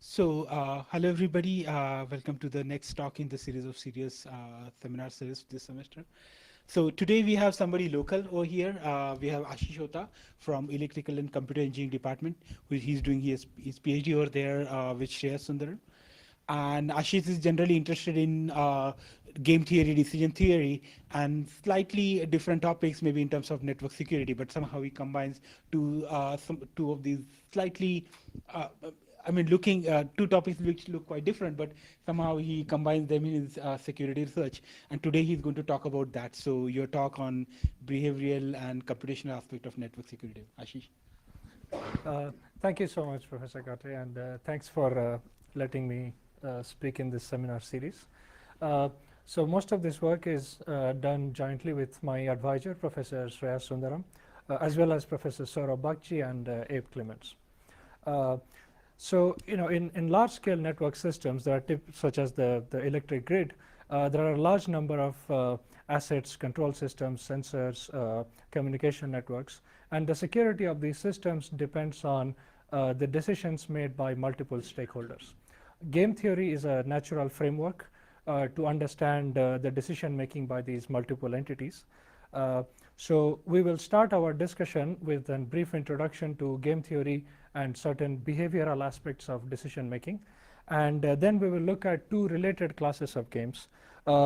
Hello everybody. Welcome to the next talk in the series of CERIAS seminar series this semester. So today we have somebody local over here. We have Ashish Ota from Electrical and Computer Engineering Department, who he's doing his PhD over there with Shreyas Sundaram. And Ashish is generally interested in game theory, decision theory, and slightly different topics, maybe in terms of network security. But somehow he combines two of these slightly, looking two topics which look quite different, but somehow he combines them in his security research. And today he's going to talk about that. So your talk on behavioral and computational aspect of network security, Ashish. Uh, Thank you so much, Professor Kate, and thanks for letting me speak in this seminar series. So most of this work is done jointly with my advisor, Professor Shreyas Sundaram, as well as Professor Saurabh Bagchi and Abe Clements. So, in large-scale network systems, there are such as the electric grid, there are a large number of assets, control systems, sensors, communication networks, and the security of these systems depends on the decisions made by multiple stakeholders. Game theory is a natural framework to understand the decision making by these multiple entities. So we will start our discussion with a brief introduction to game theory and certain behavioral aspects of decision making, and then we will look at two related classes of games.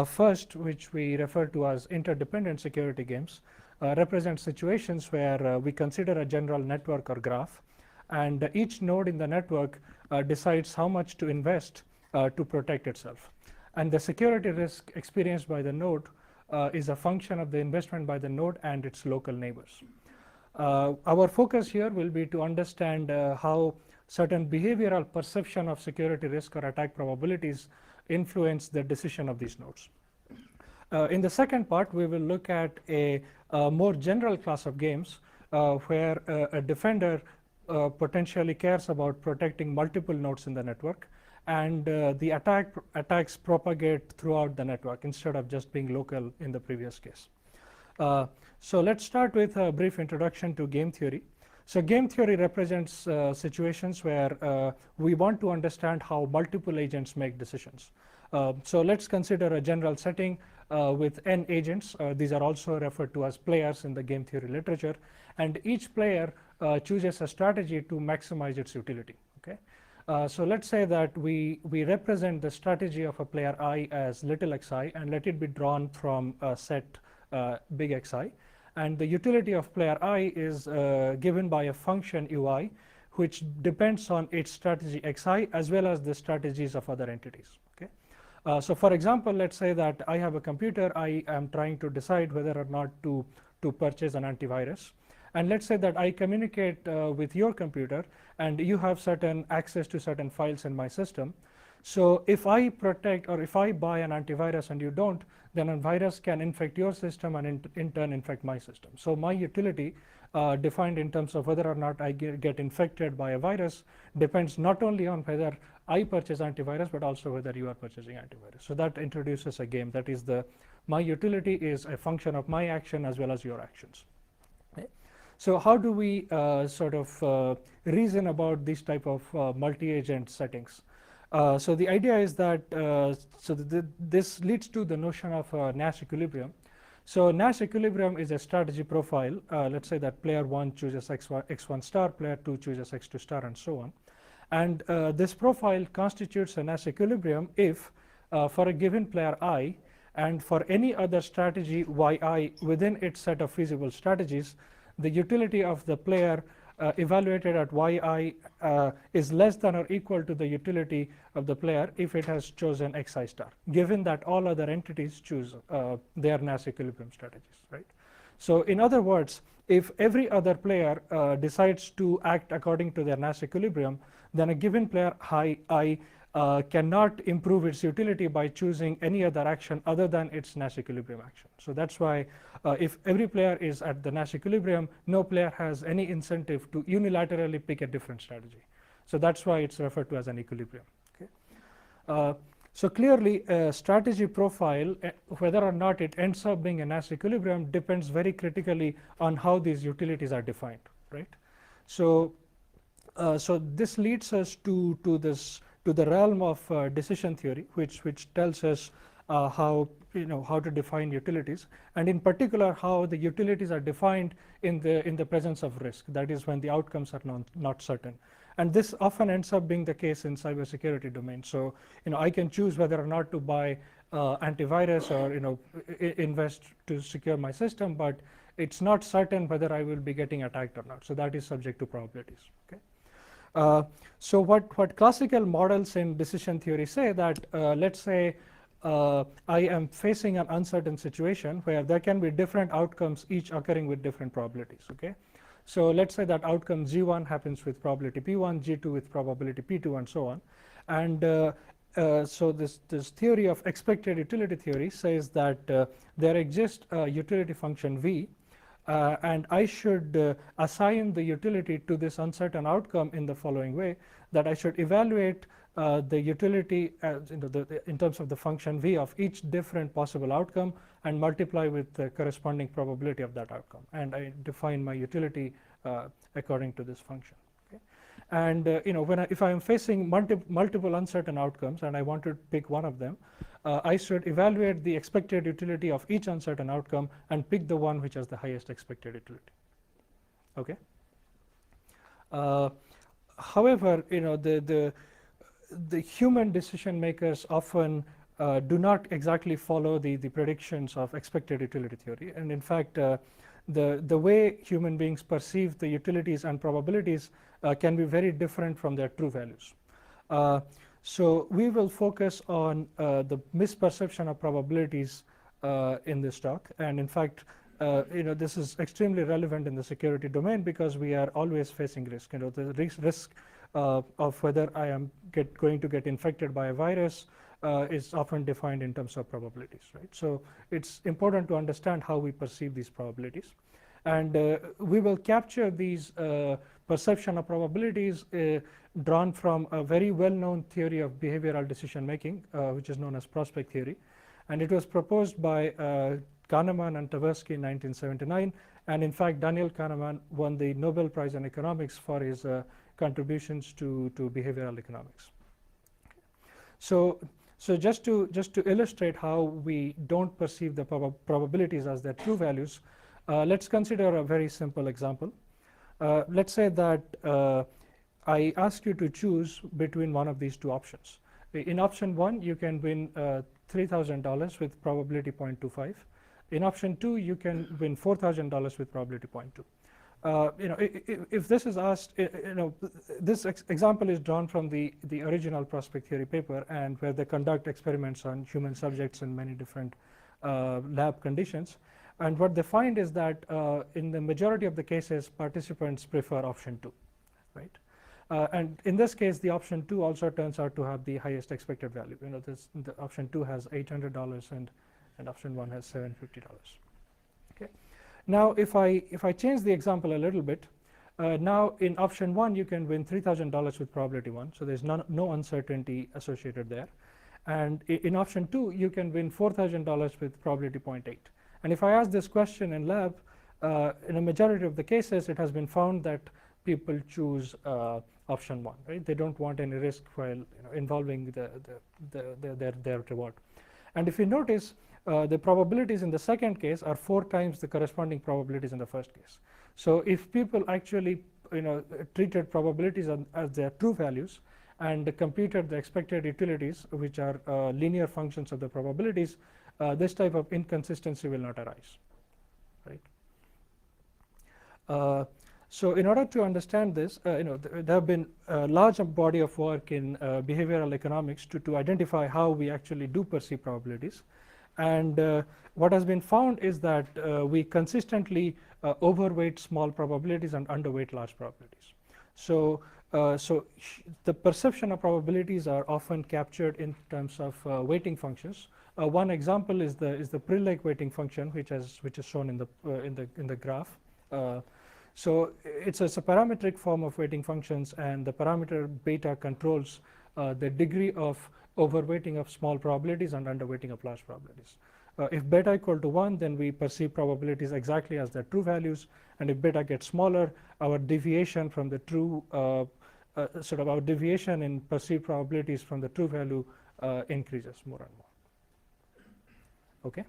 First, which we refer to as interdependent security games, represent situations where we consider a general network or graph, and each node in the network decides how much to invest to protect itself. And the security risk experienced by the node is a function of the investment by the node and its local neighbors. Our focus here will be to understand how certain behavioral perception of security risk or attack probabilities influence the decision of these nodes. In the second part, we will look at a more general class of games where a defender potentially cares about protecting multiple nodes in the network, and the attacks propagate throughout the network instead of just being local in the previous case. So let's start with a brief introduction to game theory. So game theory represents situations where we want to understand how multiple agents make decisions. So let's consider a general setting with n agents. These are also referred to as players in the game theory literature, and each player chooses a strategy to maximize its utility. Okay. So let's say that we represent the strategy of a player I as little xi, and let it be drawn from a set big xi, and the utility of player I is given by a function ui, which depends on its strategy xi as well as the strategies of other entities. Okay. So for example, let's say that I have a computer. I am trying to decide whether or not to purchase an antivirus, and let's say that I communicate with your computer, and you have certain access to certain files in my system. So if I protect, or if I buy an antivirus and you don't, then a virus can infect your system and in turn infect my system. So my utility defined in terms of whether or not I get infected by a virus depends not only on whether I purchase antivirus, but also whether you are purchasing antivirus. So that introduces a game. That is, my utility is a function of my action as well as your actions. Okay. So how do we reason about these type of multi-agent settings? So the idea is that this leads to the notion of Nash equilibrium. So Nash equilibrium is a strategy profile. Let's say that player 1 chooses x1 star, player 2 chooses x2 star, and so on. And this profile constitutes a Nash equilibrium if for a given player I, and for any other strategy yi within its set of feasible strategies, the utility of the player evaluated at yi is less than or equal to the utility of the player if it has chosen xi star, given that all other entities choose their Nash equilibrium strategies, right? So in other words, if every other player decides to act according to their Nash equilibrium, then a given player I cannot improve its utility by choosing any other action other than its Nash equilibrium action. So that's why if every player is at the Nash equilibrium, no player has any incentive to unilaterally pick a different strategy. So that's why it's referred to as an equilibrium. Okay. So clearly, a strategy profile, whether or not it ends up being a Nash equilibrium, depends very critically on how these utilities are defined, right? So this leads us to this to the realm of decision theory, which tells us how how to define utilities, and in particular how the utilities are defined in the presence of risk. That is, when the outcomes are not certain. And this often ends up being the case in cybersecurity domain. So I can choose whether or not to buy antivirus or invest to secure my system, but it's not certain whether I will be getting attacked or not. So that is subject to probabilities. Okay. So what classical models in decision theory say that let's say I am facing an uncertain situation where there can be different outcomes, each occurring with different probabilities. Okay. So let's say that outcome G1 happens with probability P1, G2 with probability P2, and so on. And so this theory of expected utility theory says that there exists a utility function V, and I should assign the utility to this uncertain outcome in the following way, that I should evaluate the utility as in terms of the function V of each different possible outcome and multiply with the corresponding probability of that outcome. And I define my utility according to this function. Okay. And if I am facing multiple uncertain outcomes and I want to pick one of them, I should evaluate the expected utility of each uncertain outcome and pick the one which has the highest expected utility. Okay. However, the human decision makers often do not exactly follow the predictions of expected utility theory, and in fact the way human beings perceive the utilities and probabilities can be very different from their true values. So we will focus on the misperception of probabilities in this talk, and in fact this is extremely relevant in the security domain because we are always facing risk. The risk of whether I am going to get infected by a virus is often defined in terms of probabilities, right? So it's important to understand how we perceive these probabilities, and we will capture these perception of probabilities drawn from a very well-known theory of behavioral decision making, which is known as prospect theory, and it was proposed by Kahneman and Tversky in 1979, and in fact Daniel Kahneman won the Nobel Prize in economics for his contributions to behavioral economics. So just to illustrate how we don't perceive the probabilities as their true values, let's consider a very simple example. Let's say that I ask you to choose between one of these two options. In option 1, you can win $3,000 with probability 0.25. In option 2, you can win $4,000 with probability 0.2. If this is asked, this example is drawn from the original prospect theory paper, and where they conduct experiments on human subjects in many different lab conditions. And what they find is that in the majority of the cases, participants prefer option 2, right? And in this case, the option 2 also turns out to have the highest expected value. The option 2 has $800 and option 1 has $750. Okay. Now, if I change the example a little bit, now in option 1 you can win $3,000 with probability 1, so there's no uncertainty associated there. And in option 2 you can win $4,000 with probability 0.8. And if I ask this question in lab, in a majority of the cases it has been found that people choose option 1, right? They don't want any risk while involving their reward. And if you notice, the probabilities in the second case are 4 times the corresponding probabilities in the first case. So if people actually treated probabilities as their true values and computed the expected utilities, which are linear functions of the probabilities, this type of inconsistency will not arise, right? So in order to understand this, there have been a large body of work in behavioral economics to identify how we actually do perceive probabilities. And what has been found is that we consistently overweight small probabilities and underweight large probabilities. So the perception of probabilities are often captured in terms of weighting functions. One example is the Prill-like weighting function, which is shown in the graph. So it's a parametric form of weighting functions, and the parameter beta controls the degree of overweighting of small probabilities and underweighting of large probabilities. If beta equal to 1, then we perceive probabilities exactly as their true values, and if beta gets smaller, our deviation from the true sort of our deviation in perceived probabilities from the true value increases more and more. Okay.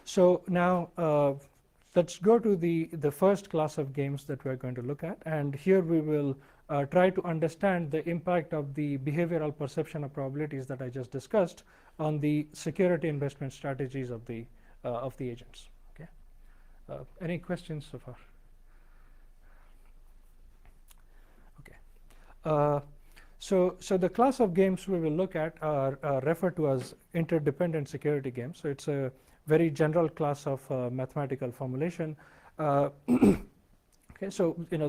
So now let's go to the first class of games that we're going to look at, and here we will try to understand the impact of the behavioral perception of probabilities that I just discussed on the security investment strategies of the agents. Okay. Any questions so far? Okay. So the class of games we will look at are referred to as interdependent security games. So it's a very general class of mathematical formulation. Okay, so in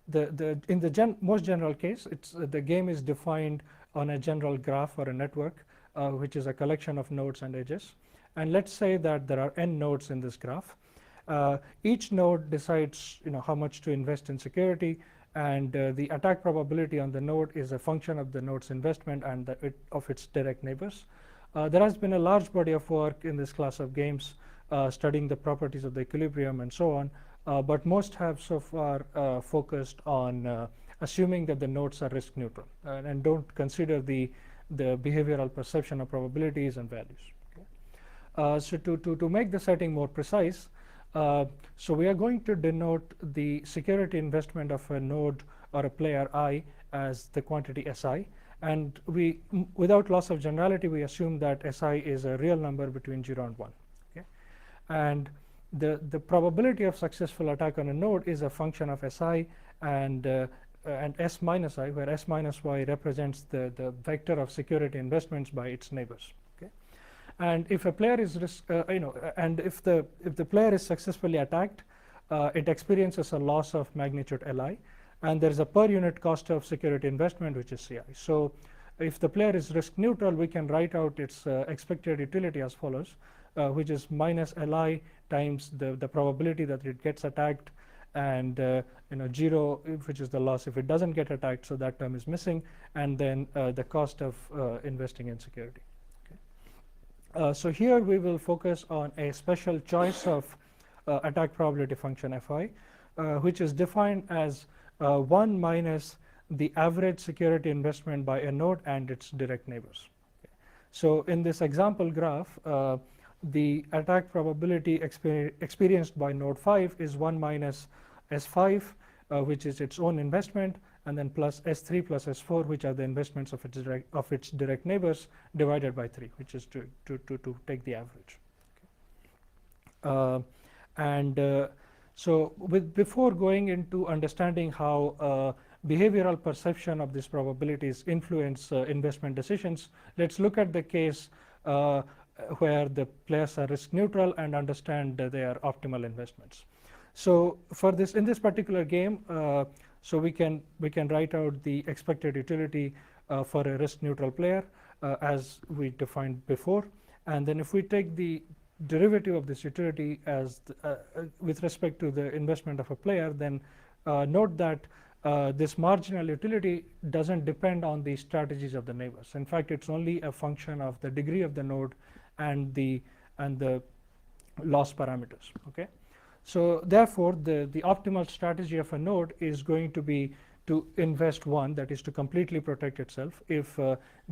the most general case, the game is defined on a general graph or a network, which is a collection of nodes and edges. And let's say that there are n nodes in this graph. Each node decides how much to invest in security, and the attack probability on the node is a function of the node's investment and of its direct neighbors. There has been a large body of work in this class of games studying the properties of the equilibrium and so on, but most have so far focused on assuming that the nodes are risk neutral and don't consider the behavioral perception of probabilities and values. Okay. So to make the setting more precise, so we are going to denote the security investment of a node or a player I as the quantity Si. And without loss of generality, we assume that Si is a real number between 0 and 1. Okay? And the probability of successful attack on a node is a function of Si and S minus I, where S minus Y represents the vector of security investments by its neighbors. Okay? And if a player is and if the player is successfully attacked, it experiences a loss of magnitude Li. And there is a per unit cost of security investment, which is CI. So if the player is risk neutral, we can write out its expected utility as follows, which is minus Li times the probability that it gets attacked, and 0, which is the loss if it doesn't get attacked, so that term is missing, and then the cost of investing in security. Okay. So here we will focus on a special choice of attack probability function Fi, which is defined as 1 minus the average security investment by a node and its direct neighbors. Okay. So in this example graph, the attack probability experienced by node 5 is 1 minus S5, which is its own investment, and then plus S3 plus S4, which are the investments of its direct neighbors, divided by 3, which is to take the average. Okay. So before going into understanding how behavioral perception of these probabilities influence investment decisions, let's look at the case where the players are risk neutral and understand their optimal investments. So in this particular game, so we can write out the expected utility for a risk neutral player as we defined before, and then if we take the derivative of this utility as with respect to the investment of a player, then note that this marginal utility doesn't depend on the strategies of the neighbors. In fact, it's only a function of the degree of the node and the loss parameters. Okay. So therefore, the optimal strategy of a node is going to be to invest 1, that is to completely protect itself if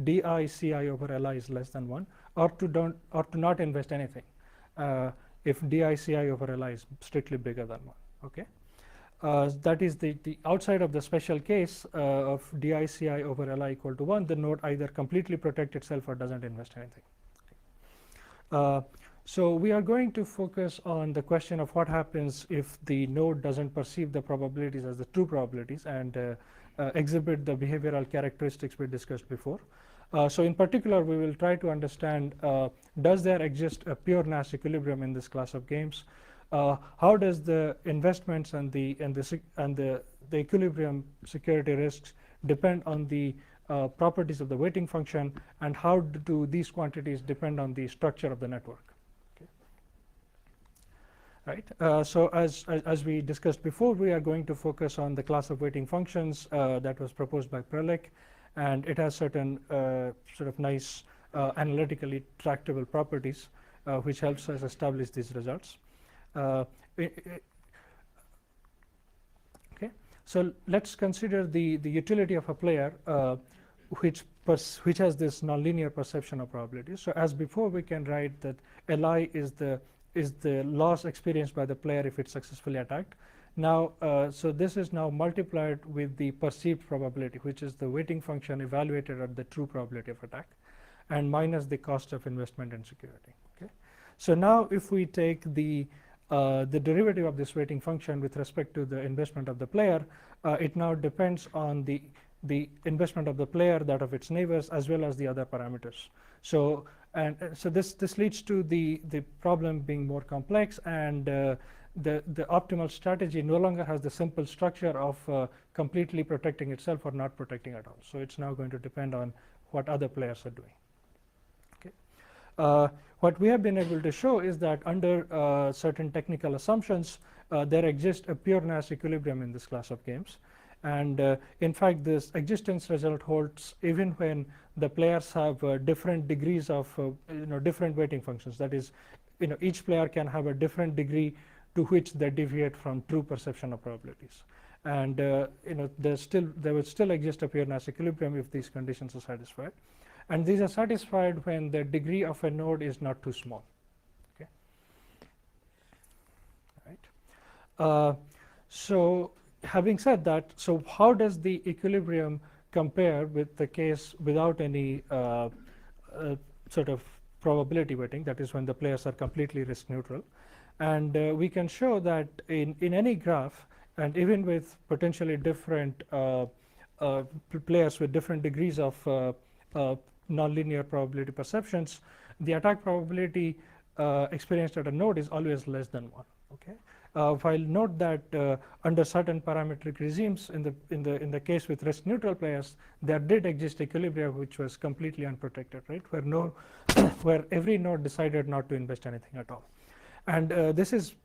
di ci over li is less than 1, or to not invest anything if di ci over li is strictly bigger than 1. Okay. That is the outside of the special case of di ci over li equal to 1, the node either completely protects itself or doesn't invest anything. Okay. So we are going to focus on the question of what happens if the node doesn't perceive the probabilities as the true probabilities and exhibit the behavioral characteristics we discussed before. So in particular, we will try to understand, does there exist a pure Nash equilibrium in this class of games? How does the investments and the equilibrium security risks depend on the properties of the weighting function, and how do these quantities depend on the structure of the network? Right. So as we discussed before, we are going to focus on the class of weighting functions that was proposed by Perlek, and it has certain sort of nice analytically tractable properties which helps us establish these results. Okay. So let's consider the utility of a player which has this nonlinear perception of probability. So as before, we can write that Li is the loss experienced by the player if it's successfully attacked. Now, so this is now multiplied with the perceived probability, which is the weighting function evaluated at the true probability of attack, and minus the cost of investment in security. Okay. So now, if we take the derivative of this weighting function with respect to the investment of the player, it now depends on the investment of the player, that of its neighbors, as well as the other parameters. So so this leads to the problem being more complex, and the optimal strategy no longer has the simple structure of completely protecting itself or not protecting at all. So it's now going to depend on what other players are doing. Okay. What we have been able to show is that under certain technical assumptions, there exists a pure Nash equilibrium in this class of games. And in fact, this existence result holds even when the players have different degrees of different weighting functions. That is, each player can have a different degree to which they deviate from true perception of probabilities. And there would still exist a pure Nash equilibrium if these conditions are satisfied. And these are satisfied when the degree of a node is not too small. Okay. Right. So having said that, so how does the equilibrium compare with the case without any sort of probability weighting, that is when the players are completely risk neutral? And we can show that in any graph, and even with potentially different players with different degrees of nonlinear probability perceptions, the attack probability experienced at a node is always less than 1. Okay. While note that under certain parametric regimes, in the case with risk neutral players, there did exist equilibria which was completely unprotected, right? Where every node decided not to invest anything at all. And this is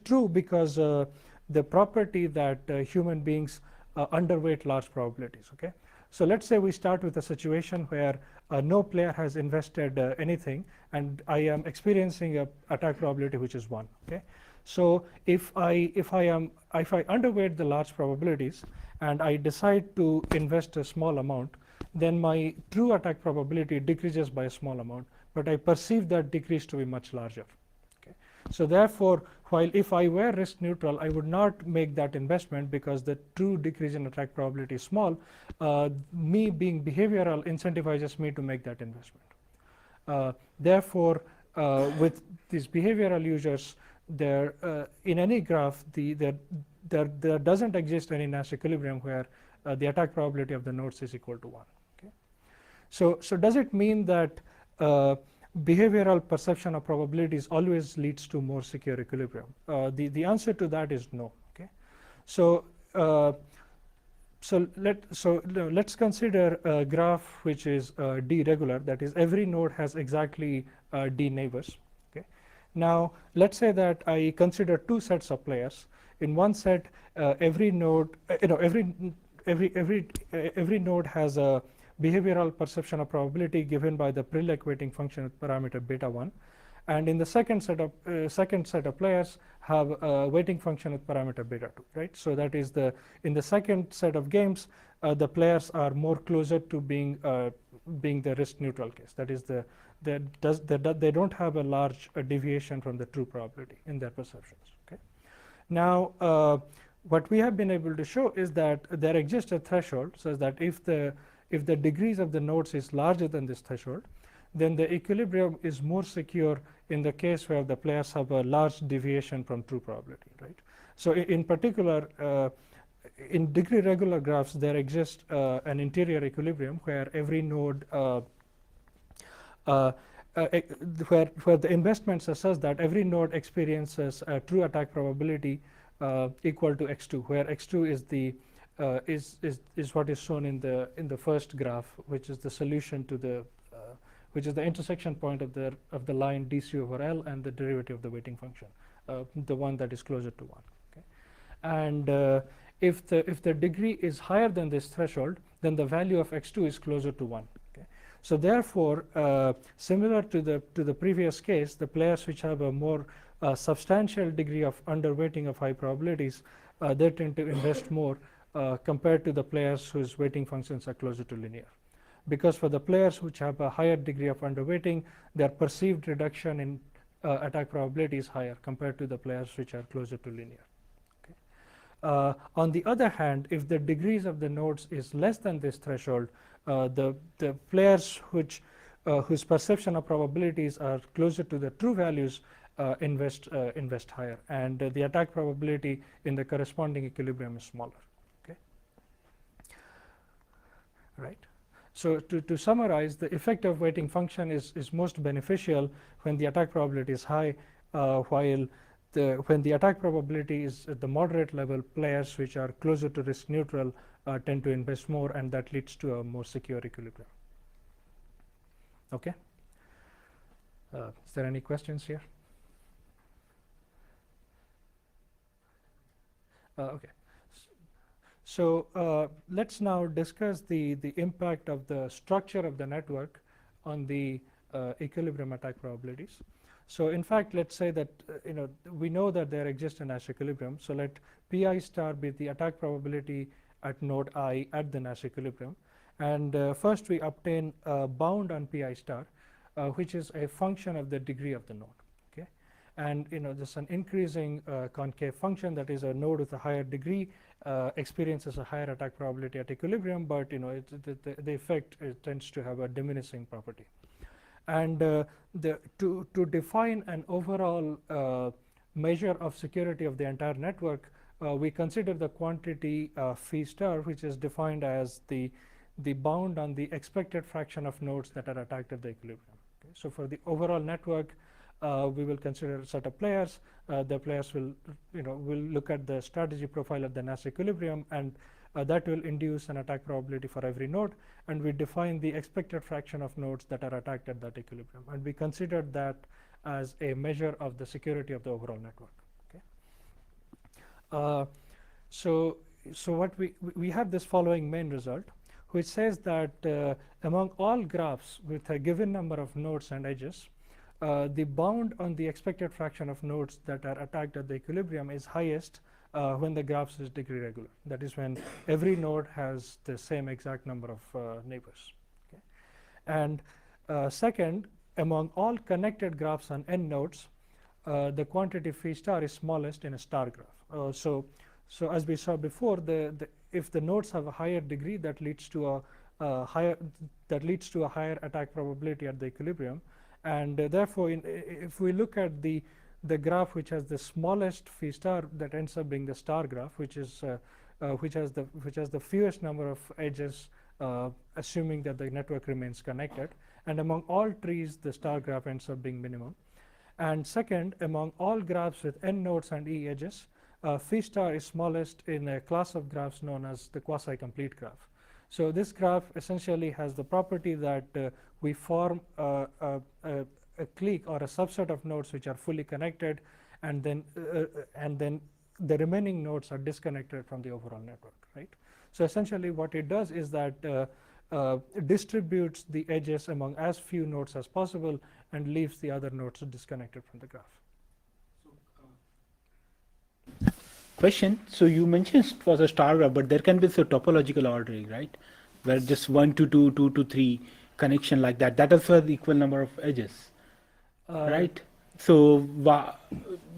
true because the property that human beings underweight large probabilities. Okay. So let's say we start with a situation where no player has invested anything, and I am experiencing a attack probability which is 1. Okay. So if I underweight the large probabilities and I decide to invest a small amount, then my true attack probability decreases by a small amount, but I perceive that decrease to be much larger. Okay. So therefore, while if I were risk neutral, I would not make that investment because the true decrease in attack probability is small. Me being behavioral incentivizes me to make that investment. Therefore, with these behavioral users, there in any graph there doesn't exist any Nash equilibrium where the attack probability of the nodes is equal to 1. Okay. So does it mean that behavioral perception of probabilities always leads to more secure equilibrium? The answer to that is no. Okay. So let's consider a graph which is D regular, that is every node has exactly D neighbors. Now, let's say that I consider two sets of players. In one set, every node, every node has a behavioral perception of probability given by the Prilek weighting function with parameter beta 1, and in the second set of players have a weighting function with parameter beta 2. Right. So that is in the second set of games, the players are more closer to being the risk neutral case. That is they don't have a large deviation from the true probability in their perceptions. Okay. Now, what we have been able to show is that there exists a threshold such that if the degrees of the nodes is larger than this threshold, then the equilibrium is more secure in the case where the players have a large deviation from true probability. Right. So in particular, in degree regular graphs, there exists an interior equilibrium where every node where the investments are such that every node experiences a true attack probability equal to x2, where x2 is what is shown in the first graph, which is the solution to which is the intersection point of the line dc over L and the derivative of the weighting function, the one that is closer to 1. Okay. And if the degree is higher than this threshold, then the value of x2 is closer to 1. Okay. So therefore, similar to the previous case, the players which have a more substantial degree of underweighting of high probabilities they tend to invest more compared to the players whose weighting functions are closer to linear. Because for the players which have a higher degree of underweighting, their perceived reduction in attack probability is higher compared to the players which are closer to linear. On the other hand, if the degrees of the nodes is less than this threshold, the players whose perception of probabilities are closer to the true values invest higher, and the attack probability in the corresponding equilibrium is smaller. Okay, right. So to summarize, the effective weighting function is most beneficial when the attack probability is high, while when the attack probability is at the moderate level, players which are closer to risk neutral tend to invest more, and that leads to a more secure equilibrium. Okay. Is there any questions here? Okay. So let's now discuss the impact of the structure of the network on the equilibrium attack probabilities. So in fact, let's say that we know that there exists a Nash equilibrium. So let pi star be the attack probability at node I at the Nash equilibrium. And first we obtain a bound on pi star, which is a function of the degree of the node. Okay, and this is an increasing concave function, that is a node with a higher degree experiences a higher attack probability at equilibrium, but the effect tends to have a diminishing property. And to define an overall measure of security of the entire network, we consider the quantity phi star, which is defined as the bound on the expected fraction of nodes that are attacked at the equilibrium. Okay. So for the overall network, we will consider a set of players. The players will look at the strategy profile of the Nash equilibrium, and that will induce an attack probability for every node, and we define the expected fraction of nodes that are attacked at that equilibrium, and we consider that as a measure of the security of the overall network. Okay. So what we have this following main result, which says that among all graphs with a given number of nodes and edges, the bound on the expected fraction of nodes that are attacked at the equilibrium is highest when the graph is degree regular. That is when every node has the same exact number of neighbors. Okay. And second, among all connected graphs on n nodes, the quantity phi star is smallest in a star graph. So as we saw before, if the nodes have a higher degree, that leads to a higher attack probability at the equilibrium. And therefore, if we look at the graph which has the smallest phi star, that ends up being the star graph, which has the fewest number of edges, assuming that the network remains connected. And among all trees, the star graph ends up being minimum. And second, among all graphs with n nodes and e edges, phi star is smallest in a class of graphs known as the quasi-complete graph. So this graph essentially has the property that we form a clique or a subset of nodes which are fully connected, and then the remaining nodes are disconnected from the overall network, right? So essentially what it does is that distributes the edges among as few nodes as possible and leaves the other nodes disconnected from the graph. Question. So you mentioned it was a star graph, but there can be some topological ordering, right? Where just 1 to 2, 2 to 3 connection like that. That is for the equal number of edges, right? So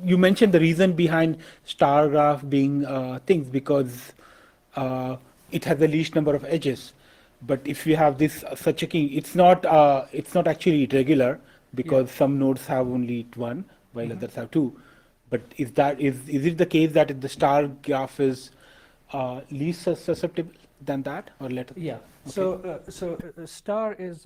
you mentioned the reason behind star graph being things because it has the least number of edges. But if you have this such a key, it's not actually regular because some nodes have only 1 while others have 2. But is it the case that the star graph is least susceptible than that, or let? Yeah. Okay. So star is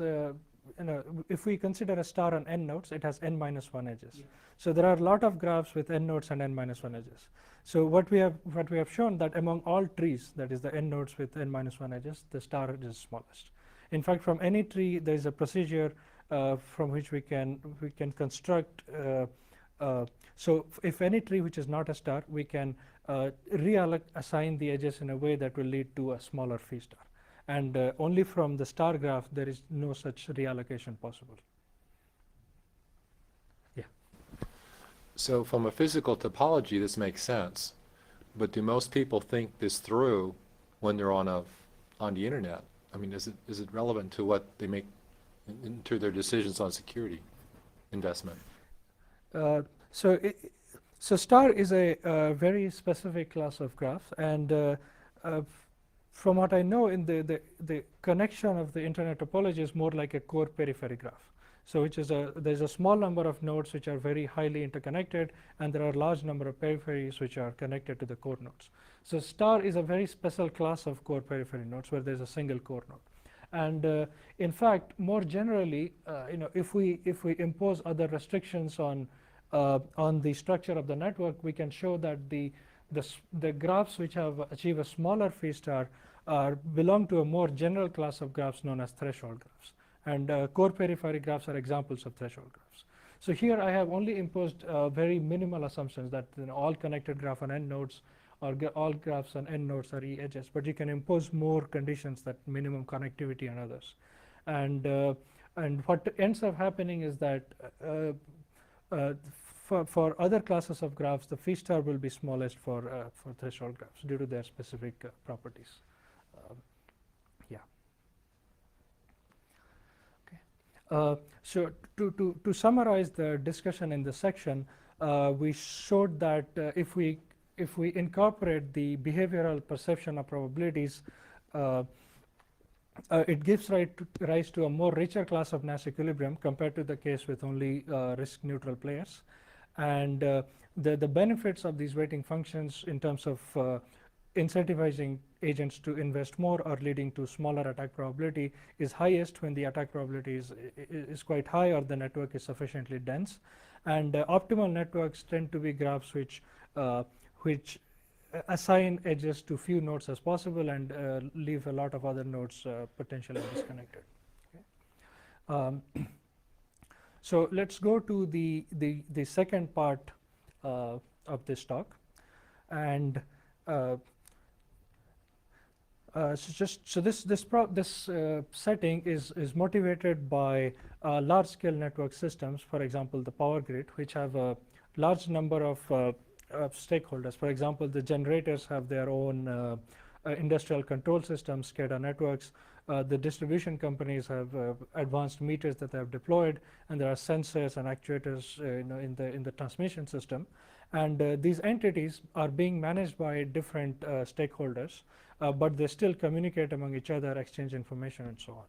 if we consider a star on n nodes, it has n minus 1 edges. Yeah. So there are a lot of graphs with n nodes and n minus 1 edges. So what we have shown that among all trees, that is the n nodes with n minus 1 edges, the star is smallest. In fact, from any tree, there is a procedure from which we can construct. So if any tree which is not a star, we can reassign the edges in a way that will lead to a smaller phi star. And only from the star graph, there is no such reallocation possible. Yeah. So from a physical topology, this makes sense. but do most people think this through when they're on the internet? I mean, is it relevant to what they make into their decisions on security investment? Uh, so, so star is a very specific class of graphs, and from what I know, in the connection of the internet topology is more like a core periphery graph. So, which is there's a small number of nodes which are very highly interconnected, and there are a large number of peripheries which are connected to the core nodes. So, star is a very special class of core periphery nodes where there's a single core node. And in fact, more generally, if we impose other restrictions on the structure of the network, we can show that the graphs which have achieved a smaller phi star belong to a more general class of graphs known as threshold graphs. And core periphery graphs are examples of threshold graphs. So here I have only imposed very minimal assumptions that all connected graph on n nodes or all graphs on n nodes are E edges, but you can impose more conditions, that minimum connectivity and others. And what ends up happening is that for other classes of graphs, the phi star will be smallest for threshold graphs due to their specific properties. Yeah. Okay. So to summarize the discussion in this section, we showed that if we incorporate the behavioral perception of probabilities, it gives rise to a more richer class of Nash equilibrium compared to the case with only risk neutral players. And the benefits of these weighting functions in terms of incentivizing agents to invest more or leading to smaller attack probability is highest when the attack probability is quite high or the network is sufficiently dense. And optimal networks tend to be graphs which assign edges to few nodes as possible and leave a lot of other nodes potentially disconnected. Okay. So let's go to the second part of this talk, and this setting is motivated by large-scale network systems. For example, the power grid, which have a large number of stakeholders. For example, the generators have their own industrial control systems, SCADA networks. The distribution companies have advanced meters that they have deployed, and there are sensors and actuators in the transmission system. And these entities are being managed by different stakeholders, but they still communicate among each other, exchange information, and so on.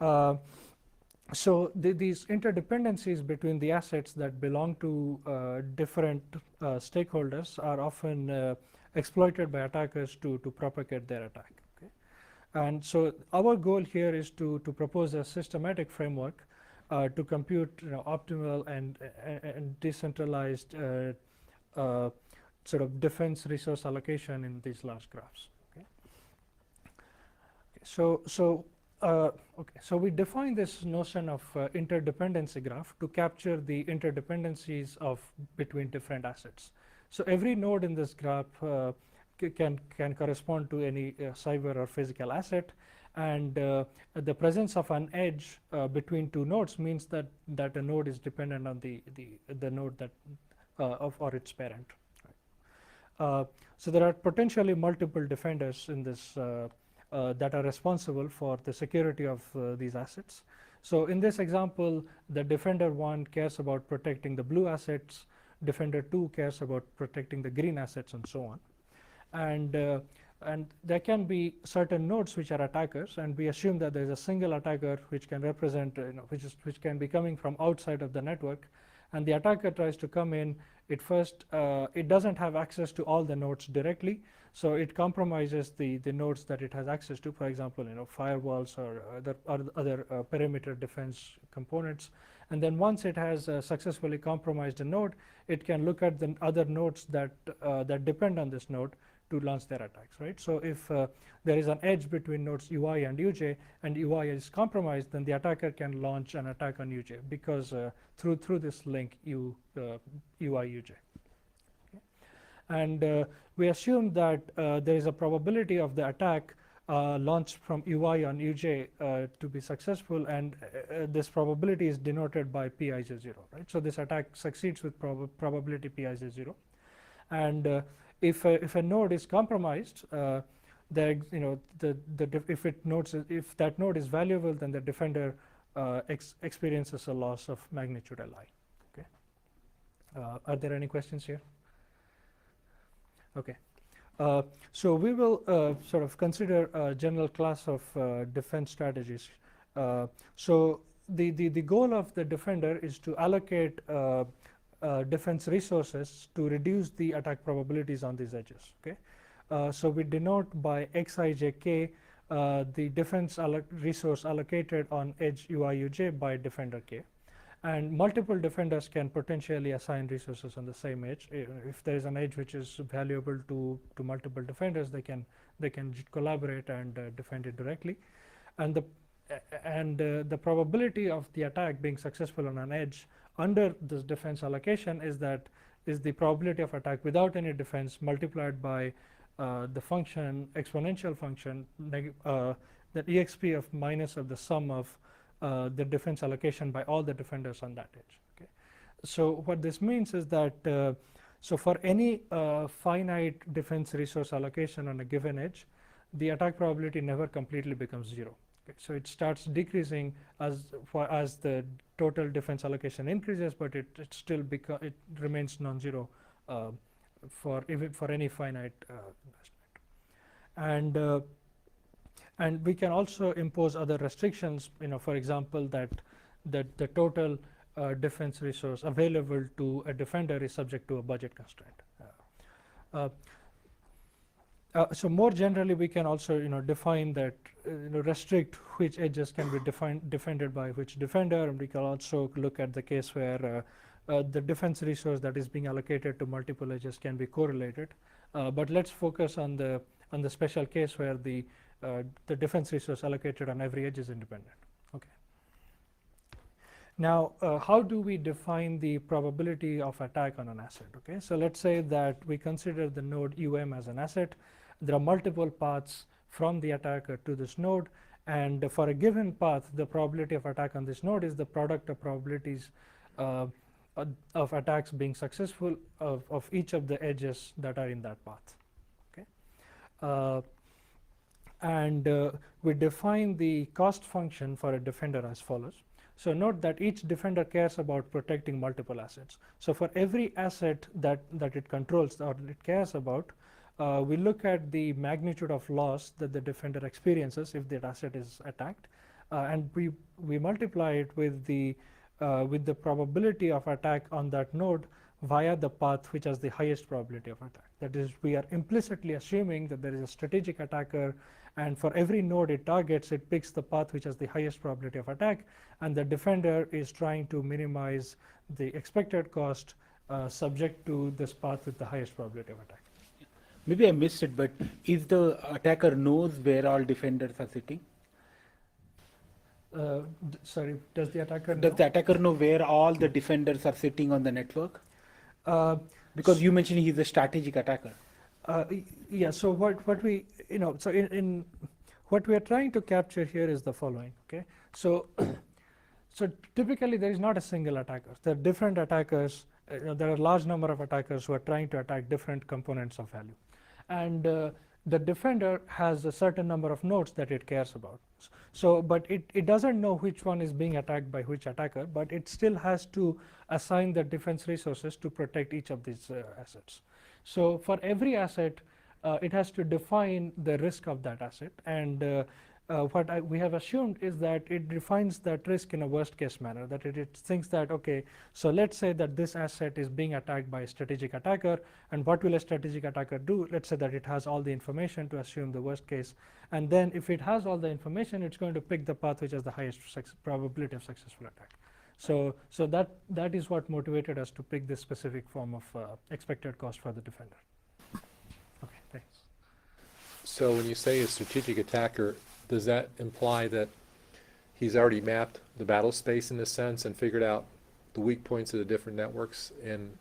Okay. So these interdependencies between the assets that belong to different stakeholders are often exploited by attackers to propagate their attack. Okay? And so our goal here is to propose a systematic framework to compute optimal and decentralized sort of defense resource allocation in these large graphs. Okay? So we define this notion of interdependency graph to capture the interdependencies between different assets. So every node in this graph can correspond to any cyber or physical asset, and the presence of an edge between two nodes means that a node is dependent on the node that or its parent. So there are potentially multiple defenders in this that are responsible for the security of these assets. So in this example, the defender 1 cares about protecting the blue assets, defender 2 cares about protecting the green assets, and so on. And there can be certain nodes which are attackers, and we assume that there is a single attacker which can represent, which can be coming from outside of the network, and the attacker tries to come in. It doesn't have access to all the nodes directly, so it compromises the nodes that it has access to. For example, firewalls or other perimeter defense components. And then once it has successfully compromised a node, it can look at the other nodes that depend on this node to launch their attacks, right? So if there is an edge between nodes UI and UJ, and UI is compromised, then the attacker can launch an attack on UJ because through this link UI UJ. Okay. And we assume that there is a probability of the attack launched from UI on UJ to be successful, and this probability is denoted by Pij0, right? So this attack succeeds with probability Pij0. And if a node is compromised, if that node is valuable, then the defender experiences a loss of magnitude Li. Okay. Are there any questions here? Okay. So we will sort of consider a general class of defense strategies. So the goal of the defender is to allocate defense resources to reduce the attack probabilities on these edges. Okay. So we denote by xijk the defense resource allocated on edge uiuj by defender k. And multiple defenders can potentially assign resources on the same edge. If there is an edge which is valuable to multiple defenders, they can collaborate and defend it directly. And the probability of the attack being successful on an edge under this defense allocation is the probability of attack without any defense multiplied by the function exponential function the exp of minus of the sum of the defense allocation by all the defenders on that edge. Okay. So what this means is that so for any finite defense resource allocation on a given edge, the attack probability never completely becomes 0. Okay. So it starts decreasing as the total defense allocation increases, but it still remains non-zero for any finite investment. And we can also impose other restrictions, for example, that the total defense resource available to a defender is subject to a budget constraint. So more generally, we can also define that restrict which edges can be defended by which defender, and we can also look at the case where the defense resource that is being allocated to multiple edges can be correlated. But let's focus on the special case where the defense resource allocated on every edge is independent. Okay. Now, how do we define the probability of attack on an asset? Okay, so let's say that we consider the node as an asset. There are multiple paths from the attacker to this node, and for a given path, the probability of attack on this node is the product of probabilities of attacks being successful of each of the edges that are in that path. Okay. We define the cost function for a defender as follows. So note that each defender cares about protecting multiple assets. So for every asset that it controls or it cares about, we look at the magnitude of loss that the defender experiences if that asset is attacked, and we multiply it with the probability of attack on that node via the path which has the highest probability of attack. That is, we are implicitly assuming that there is a strategic attacker, and for every node it targets, it picks the path which has the highest probability of attack, and the defender is trying to minimize the expected cost subject to this path with the highest probability of attack. Maybe I missed it, but if the attacker knows where all defenders are sitting? Sorry, does the attacker know? Does the attacker know where all the defenders are sitting on the network? Because you mentioned he's a strategic attacker. Yeah. So what we so in what we are trying to capture here is the following. Okay. So so typically there is not a single attacker. There are different attackers. There are a large number of attackers who are trying to attack different components of value, and the defender has a certain number of nodes that it cares about. So, but it doesn't know which one is being attacked by which attacker, but it still has to assign the defense resources to protect each of these assets. So for every asset, it has to define the risk of that asset, and what we have assumed is that it defines that risk in a worst case manner, that it thinks that, okay, so let's say that this asset is being attacked by a strategic attacker, and what will a strategic attacker do? Let's say that it has all the information to assume the worst case, and then if it has all the information, it's going to pick the path which has the highest probability of successful attack. So that is what motivated us to pick this specific form of expected cost for the defender. Okay, thanks. So when you say a strategic attacker, does that imply that he's already mapped the battle space in a sense and figured out the weak points of the different networks and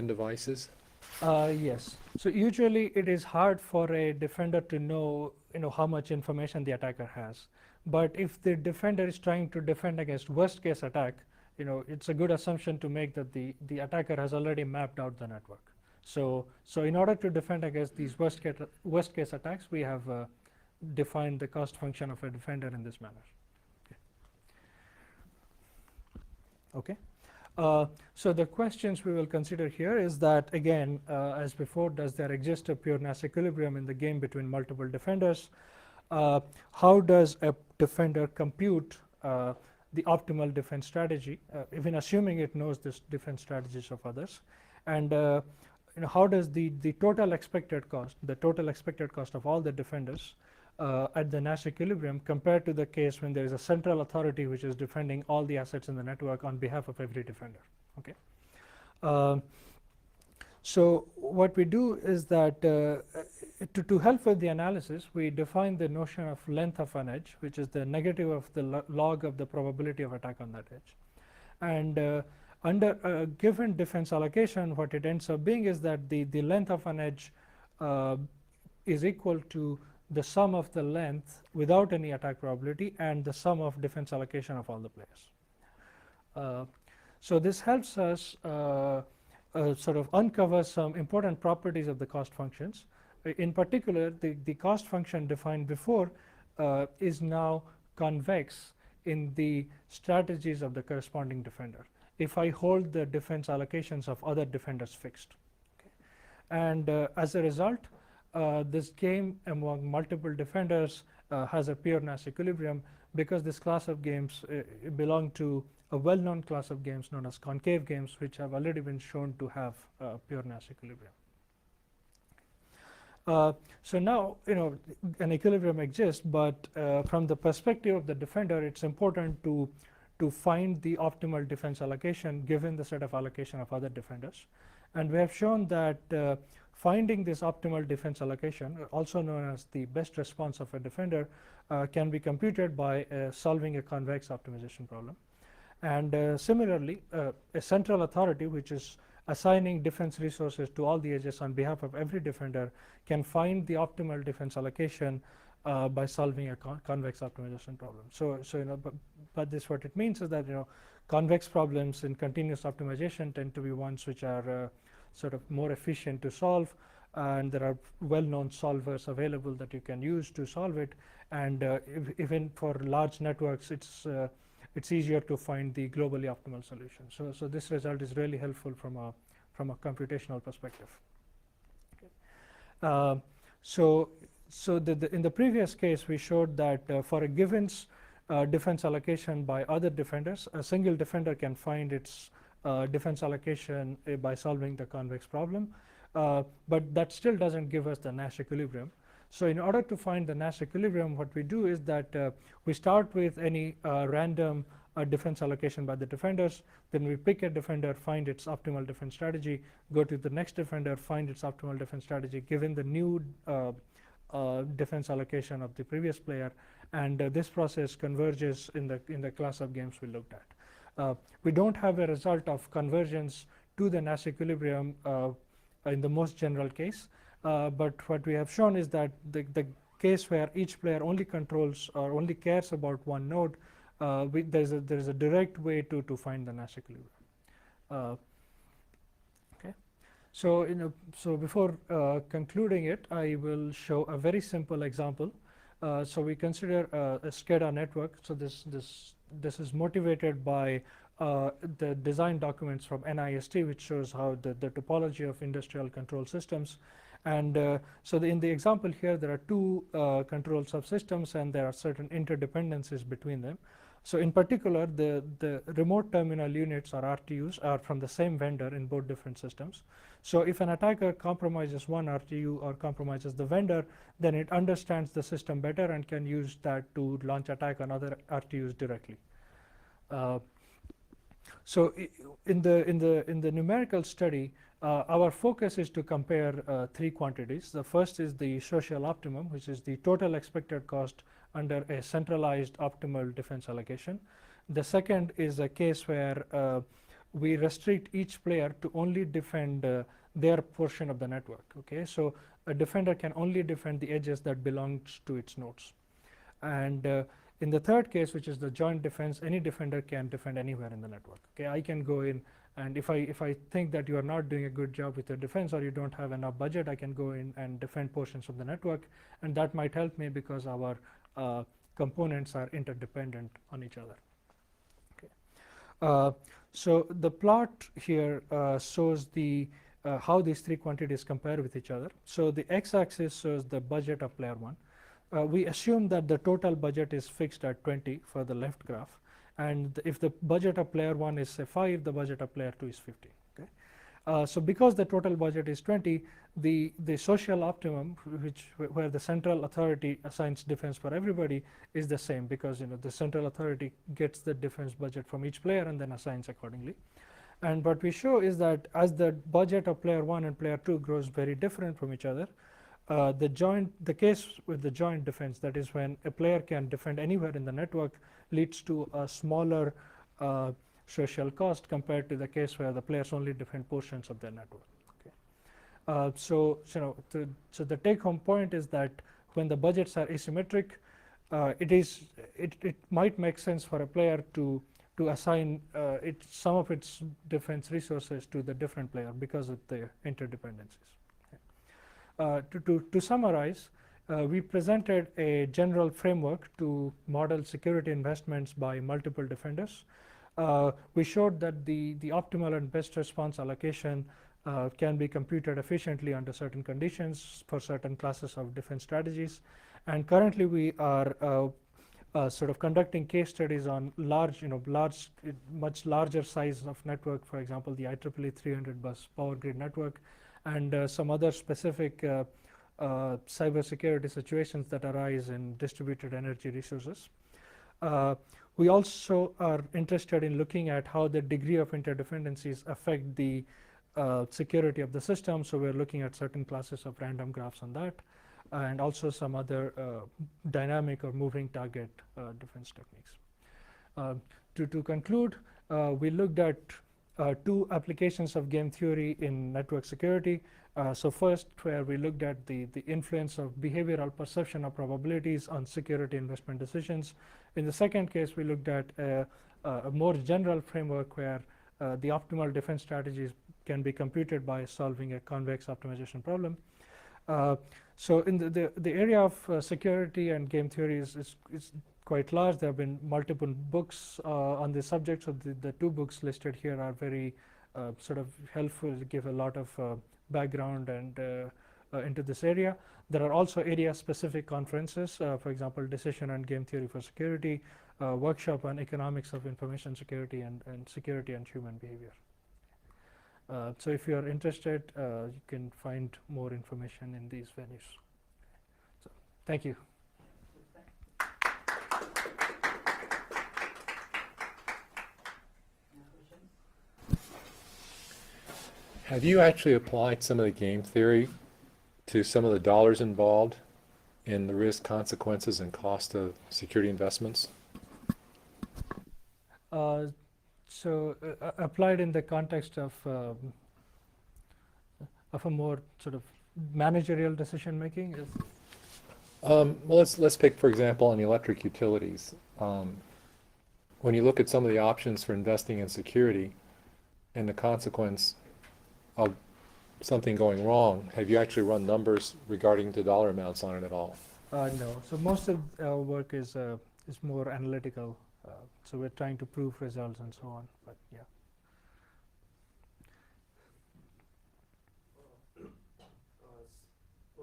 devices? Yes. So usually it is hard for a defender to know how much information the attacker has. But if the defender is trying to defend against worst case attack, it's a good assumption to make that the attacker has already mapped out the network. So in order to defend against these worst case attacks, we have defined the cost function of a defender in this manner. Okay. So the questions we will consider here is that, again, as before, does there exist a pure Nash equilibrium in the game between multiple defenders? How does a defender compute the optimal defense strategy, even assuming it knows the defense strategies of others? And how does the total expected cost of all the defenders at the Nash equilibrium compared to the case when there is a central authority which is defending all the assets in the network on behalf of every defender? Okay. So what we do is that to help with the analysis, we define the notion of length of an edge, which is the negative of the log of the probability of attack on that edge. And under a given defense allocation, what it ends up being is that the length of an edge is equal to the sum of the length without any attack probability and the sum of defense allocation of all the players. So this helps us sort of uncover some important properties of the cost functions. In particular, the cost function defined before is now convex in the strategies of the corresponding defender if I hold the defense allocations of other defenders fixed. Okay. And as a result, this game among multiple defenders has a pure Nash equilibrium because this class of games belong to a well-known class of games known as concave games, which have already been shown to have pure Nash equilibrium. So now, an equilibrium exists, but from the perspective of the defender, it's important to find the optimal defense allocation given the set of allocation of other defenders. And we have shown that finding this optimal defense allocation, also known as the best response of a defender, can be computed by solving a convex optimization problem. And similarly, a central authority, which is assigning defense resources to all the edges on behalf of every defender, can find the optimal defense allocation by solving a convex optimization problem. So but this, what it means is that convex problems in continuous optimization tend to be ones which are sort of more efficient to solve, and there are well-known solvers available that you can use to solve it. And even for large networks, it's easier to find the globally optimal solution. So this result is really helpful from a computational perspective. Okay. So in the previous case, we showed that for a given defense allocation by other defenders, a single defender can find its defense allocation by solving the convex problem, but that still doesn't give us the Nash equilibrium. So in order to find the Nash equilibrium, what we do is that we start with any random defense allocation by the defenders, then we pick a defender, find its optimal defense strategy, go to the next defender, find its optimal defense strategy given the new defense allocation of the previous player, and this process converges in the class of games we looked at. We don't have a result of convergence to the Nash equilibrium in the most general case, but what we have shown is that the case where each player only controls or only cares about one node, there is a direct way to find the Nash equilibrium. Okay. So before concluding it, I will show a very simple example. So we consider a SCADA network. So this is motivated by the design documents from NIST, which shows how the topology of industrial control systems. And so in the example here, there are two control subsystems, and there are certain interdependencies between them. So in particular, the remote terminal units, or RTUs, are from the same vendor in both different systems. So if an attacker compromises one RTU or compromises the vendor, then it understands the system better and can use that to launch attack on other RTUs directly. So in the numerical study, our focus is to compare three quantities. The first is the social optimum, which is the total expected cost under a centralized optimal defense allocation. The second is a case where we restrict each player to only defend their portion of the network. Okay, so a defender can only defend the edges that belongs to its nodes. And in the third case, which is the joint defense, any defender can defend anywhere in the network. Okay, I can go in And if I think that you are not doing a good job with your defense, or you don't have enough budget, I can go in and defend portions of the network, and that might help me because our components are interdependent on each other. So the plot here shows how these three quantities compare with each other. So the x-axis shows the budget of player 1. We assume that the total budget is fixed at 20 for the left graph, and if the budget of player 1 is say 5, the budget of player 2 is 50. Okay? So because the total budget is 20, the social optimum, where the central authority assigns defense for everybody, is the same, because the central authority gets the defense budget from each player and then assigns accordingly. And what we show is that as the budget of player 1 and player 2 grows very different from each other, the case with the joint defense, that is when a player can defend anywhere in the network, leads to a smaller social cost compared to the case where the players only defend portions of their network. Okay. So the take-home point is that when the budgets are asymmetric, it might make sense for a player to assign some of its defense resources to the different player because of the interdependencies. To summarize, we presented a general framework to model security investments by multiple defenders. We showed that the optimal and best response allocation can be computed efficiently under certain conditions for certain classes of defense strategies. And currently we are sort of conducting case studies on much larger size of network, for example, the IEEE 300 bus power grid network, and some other specific cybersecurity situations that arise in distributed energy resources. We also are interested in looking at how the degree of interdependencies affect the security of the system. So we're looking at certain classes of random graphs on that, and also some other dynamic or moving target defense techniques. To conclude, we looked at two applications of game theory in network security. So first, where we looked at the influence of behavioral perception of probabilities on security investment decisions. In the second case, we looked at a more general framework where the optimal defense strategies can be computed by solving a convex optimization problem. So in the area of security and game theory is quite large. There have been multiple books on this subject. So the two books listed here are very sort of helpful to give a lot of background and into this area. There are also area-specific conferences, for example, Decision on Game Theory for Security, workshop on economics of information security, and security and human behavior. So if you are interested, you can find more information in these venues. So thank you. Have you actually applied some of the game theory to some of the dollars involved in the risk, consequences, and cost of security investments? Applied in the context of a more sort of managerial decision making? Well, let's pick, for example, on the electric utilities. When you look at some of the options for investing in security and the consequence of something going wrong, have you actually run numbers regarding the dollar amounts on it at all? No. So most of our work is more analytical. So we're trying to prove results and so on. But yeah. So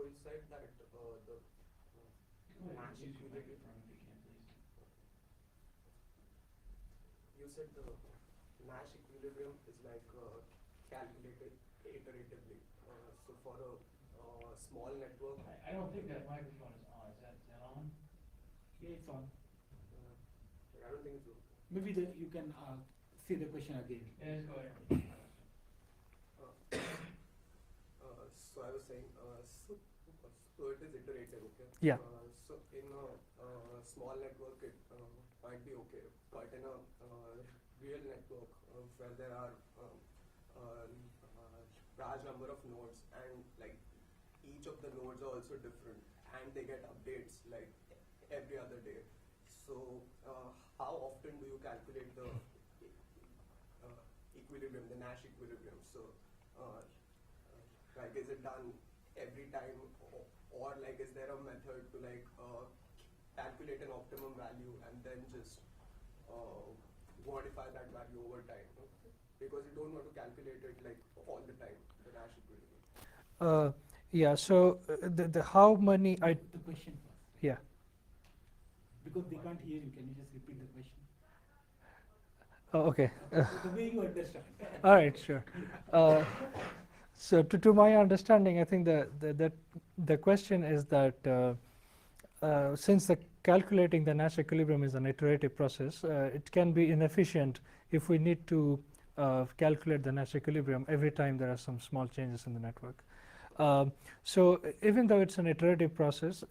you said that the Nash equilibrium is like calculated iteratively. So for a small network. I don't think that microphone is on. Is that on? Yeah, it's on. I don't think so. Maybe you can say the question again. Yeah, just go ahead. So I was saying, so it is iterative, okay? Yeah. So in a small network, it might be okay, but in a real network where there are large number of nodes, and like each of the nodes are also different, and they get updates like every other day. So how often do you calculate the equilibrium, the Nash equilibrium. So, like, is it done every time, or like, is there a method to like calculate an optimum value and then just modify that value over time? Because you don't want to calculate it like all the time, the Nash equilibrium. Yeah. So the how many I The question first. yeah. Because they can't hear you, can you just repeat the question? Oh, okay. The way you understand. All right, sure. So to my understanding, I think the question is that since the calculating the Nash equilibrium is an iterative process, it can be inefficient if we need to calculate the Nash equilibrium every time there are some small changes in the network. So even though it's an iterative process,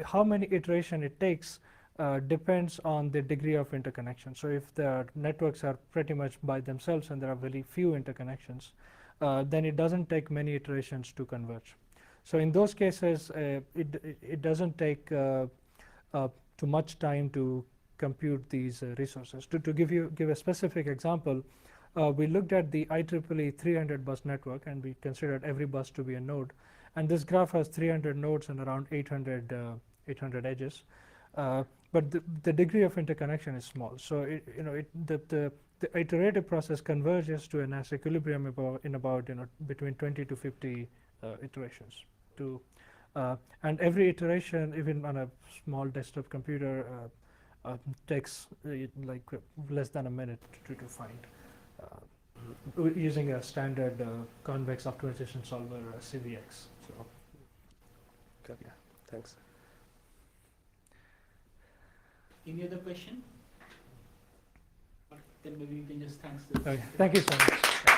how many iteration it takes depends on the degree of interconnection. So if the networks are pretty much by themselves and there are very few interconnections, then it doesn't take many iterations to converge. So in those cases, it doesn't take too much time to compute these resources. To give a specific example, we looked at the IEEE 300 bus network and we considered every bus to be a node. And this graph has 300 nodes and around 800 edges. But the degree of interconnection is small. So the iterative process converges to a Nash equilibrium in about between 20 to 50 iterations. And every iteration, even on a small desktop computer, takes like less than a minute to find, using a standard convex optimization solver, CERIAS. So, Okay. yeah. Thanks. Any other question? Then maybe you can just thanks. Okay. Thank you so much.